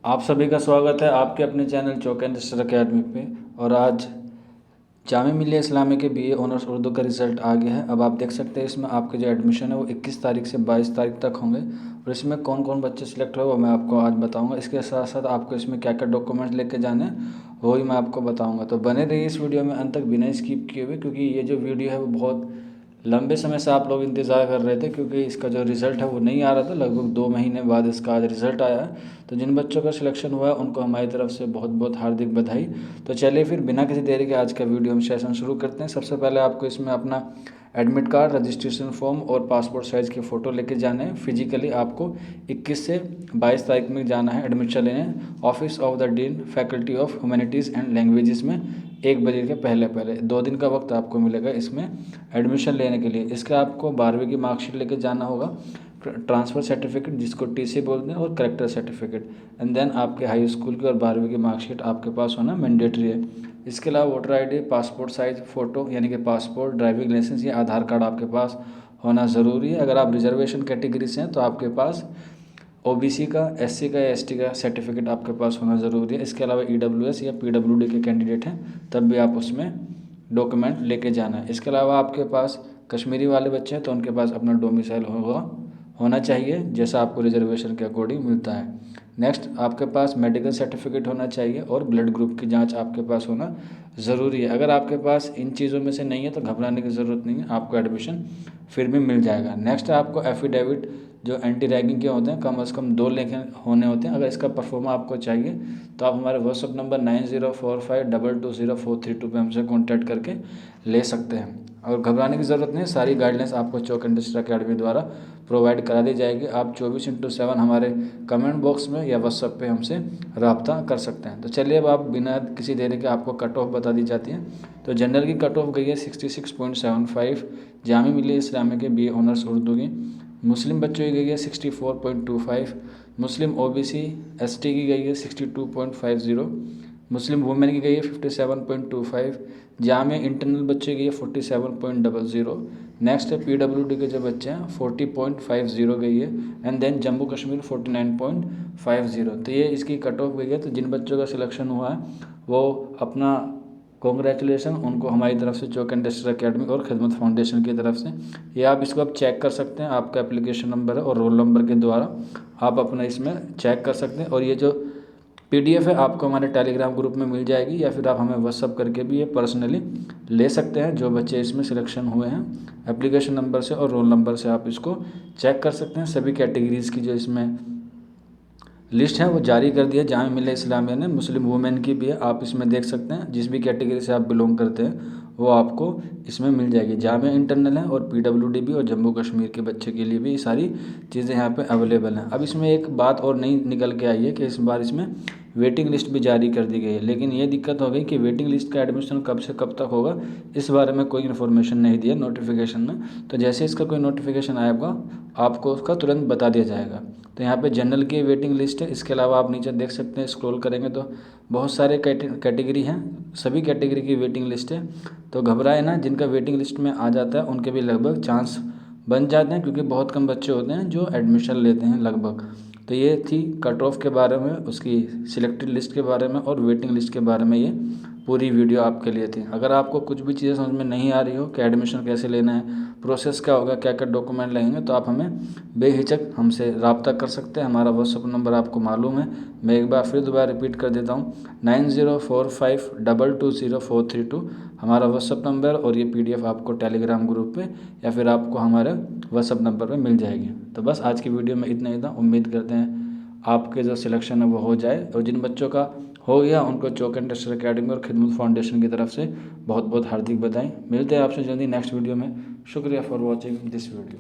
आप सभी का स्वागत है आपके अपने चैनल चौक एंड स्टर अकेडमी पे। और आज जामिया मिल्लिया इस्लामिया के बीए ऑनर्स उर्दू का रिज़ल्ट आ गया है। अब आप देख सकते हैं इसमें आपके जो एडमिशन है वो 21 तारीख से 22 तारीख तक होंगे। और इसमें कौन कौन बच्चे सिलेक्ट हुए वो मैं आपको आज बताऊंगा। इसके साथ साथ आपको इसमें क्या क्या डॉक्यूमेंट्स लेके जाने हैं वो ही मैं आपको बताऊँगा। तो बने रहिए इस वीडियो में अंत तक बिना स्किप किए हुए, क्योंकि ये जो वीडियो है वो बहुत लंबे समय से आप लोग इंतज़ार कर रहे थे, क्योंकि इसका जो रिज़ल्ट है वो नहीं आ रहा था। लगभग 2 महीने बाद इसका आज रिज़ल्ट आया है। तो जिन बच्चों का सिलेक्शन हुआ है उनको हमारी तरफ से बहुत बहुत हार्दिक बधाई। तो चलिए फिर बिना किसी देरी के आज का वीडियो हम सेशन शुरू करते हैं। सबसे पहले आपको इसमें अपना एडमिट कार्ड, रजिस्ट्रेशन फॉर्म और पासपोर्ट साइज़ की फ़ोटो लेके जाने हैं। फिजिकली आपको 21 से 22 तारीख में जाना है एडमिशन लेने office of the dean faculty of humanities and languages में 1 बजे के पहले 2 दिन का वक्त आपको मिलेगा इसमें एडमिशन लेने के लिए। इसका आपको 12वीं की मार्कशीट लेके जाना होगा, ट्रांसफ़र सर्टिफिकेट जिसको टीसी बोलते हैं, और करेक्टर सर्टिफिकेट, एंड देन आपके हाई स्कूल की और 12वीं की मार्कशीट आपके पास होना मैंडेटरी है। इसके अलावा voter ID, passport size photo यानी कि पासपोर्ट, ड्राइविंग लाइसेंस या आधार कार्ड आपके पास होना ज़रूरी है। अगर आप रिजर्वेशन कैटेगरी से हैं तो आपके पास ओबीसी का, एससी का या एसटी का सर्टिफिकेट आपके पास होना ज़रूरी है। इसके अलावा ईडब्ल्यूएस या पीडब्ल्यूडी के कैंडिडेट हैं तब भी आप उसमें डॉक्यूमेंट लेके जाना है। इसके अलावा आपके पास कश्मीरी वाले बच्चे हैं तो उनके पास अपना डोमिसाइल होना चाहिए, जैसा आपको रिजर्वेशन के अकॉर्डिंग मिलता है। नेक्स्ट, आपके पास मेडिकल सर्टिफिकेट होना चाहिए और ब्लड ग्रुप की जांच आपके पास होना ज़रूरी है। अगर आपके पास इन चीज़ों में से नहीं है तो घबराने की ज़रूरत नहीं है, आपको एडमिशन फिर भी मिल जाएगा। नेक्स्ट, आपको एफिडेविट जो एंटी रैगिंग के होते हैं कम से कम 2 लेखे होने होते हैं। अगर इसका परफॉर्मा आपको चाहिए तो आप हमारे व्हाट्सअप नंबर 9045220432 पे हमसे कॉन्टैक्ट करके ले सकते हैं। और घबराने की ज़रूरत नहीं है, सारी गाइडलाइंस आपको चौक एंड स्टर अकेडमी द्वारा प्रोवाइड करा दी जाएगी। आप 24/7 हमारे कमेंट बॉक्स में या व्हाट्सअप पे हमसे रब्ता कर सकते हैं। तो चलिए अब आप बिना किसी देरी के आपको कट ऑफ बता दी जाती है। तो जनरल की कट ऑफ गई है 66.75 जामिया मिल्लिया इस्लामिया के बीए ऑनर्स उर्दू की। मुस्लिम बच्चों की गई है 64.25, मुस्लिम ओबीसी एसटी की गई है 62.50, मुस्लिम वुमेन की गई है 57.25, जामिया इंटरनल बच्चे की गई है 47.00। नेक्स्ट है पीडब्ल्यूडी के जो बच्चे हैं 40.50 गई है, एंड देन जम्मू कश्मीर 49.50। तो ये इसकी कट ऑफ गई है। तो जिन बच्चों का सिलेक्शन हुआ है वो अपना कॉन्ग्रेचुलेसन उनको हमारी तरफ से चौक एंड स्टर अकेडमी और खिदमत फाउंडेशन की तरफ से। ये आप इसको अब चेक कर सकते हैं, आपका एप्लीकेशन नंबर है और रोल नंबर के द्वारा आप अपना इसमें चेक कर सकते हैं। और ये जो पीडीएफ है आपको हमारे टेलीग्राम ग्रुप में मिल जाएगी, या फिर आप हमें व्हाट्सअप करके भी ये पर्सनली ले सकते हैं। जो बच्चे इसमें सिलेक्शन हुए हैं एप्लीकेशन नंबर से और रोल नंबर से आप इसको चेक कर सकते हैं। सभी कैटेगरीज़ की जो इसमें लिस्ट है वो जारी कर दिया जामिया मिल्लिया इस्लामिया ने। मुस्लिम वुमेन की भी है, आप इसमें देख सकते हैं। जिस भी कैटेगरी से आप बिलोंग करते हैं वो आपको इसमें मिल जाएगी। जामिया इंटरनल है और पीडब्ल्यूडी भी, और जम्मू कश्मीर के बच्चे के लिए भी सारी चीज़ें यहाँ पे अवेलेबल हैं। अब इसमें एक बात और नई निकल के आई है कि इस बार इसमें वेटिंग लिस्ट भी जारी कर दी गई है। लेकिन ये दिक्कत हो गई कि वेटिंग लिस्ट का एडमिशन कब से कब तक होगा इस बारे में कोई इन्फॉर्मेशन नहीं दिया नोटिफिकेशन में। तो जैसे इसका कोई नोटिफिकेशन आएगा आपको उसका तुरंत बता दिया जाएगा। तो यहाँ पे जनरल की वेटिंग लिस्ट है। इसके अलावा आप नीचे देख सकते हैं, स्क्रॉल करेंगे तो बहुत सारे कैटेगरी हैं, सभी कैटेगरी की वेटिंग लिस्ट है। तो घबराए ना, जिनका वेटिंग लिस्ट में आ जाता है उनके भी लगभग चांस बन जाते हैं, क्योंकि बहुत कम बच्चे होते हैं जो एडमिशन लेते हैं लगभग। तो ये थी कट ऑफ के बारे में, उसकी सिलेक्टेड लिस्ट के बारे में और वेटिंग लिस्ट के बारे में ये पूरी वीडियो आपके लिए थी। अगर आपको कुछ भी चीज़ें समझ में नहीं आ रही हो कि एडमिशन कैसे लेना है, प्रोसेस क्या होगा, क्या क्या डॉक्यूमेंट लगेंगे, तो आप हमें बेहिचक हमसे रब्ता कर सकते हैं। हमारा व्हाट्सअप नंबर आपको मालूम है, मैं एक बार फिर दोबारा रिपीट कर देता हूँ, 9045220432 हमारा व्हाट्सअप नंबर। और ये पीडीएफ आपको टेलीग्राम ग्रुप पे या फिर आपको हमारे व्हाट्सअप नंबर पे मिल जाएगी। तो बस आज की वीडियो में इतना ही था। उम्मीद करते हैं आपके जो सिलेक्शन है वो हो जाए, और जिन बच्चों का हो गया उनको चौक एंड स्टर अकेडमी और खिदमत फाउंडेशन की तरफ से बहुत बहुत हार्दिक बधाई। मिलते हैं आपसे जल्दी नेक्स्ट वीडियो में। शुक्रिया फॉर वॉचिंग दिस वीडियो।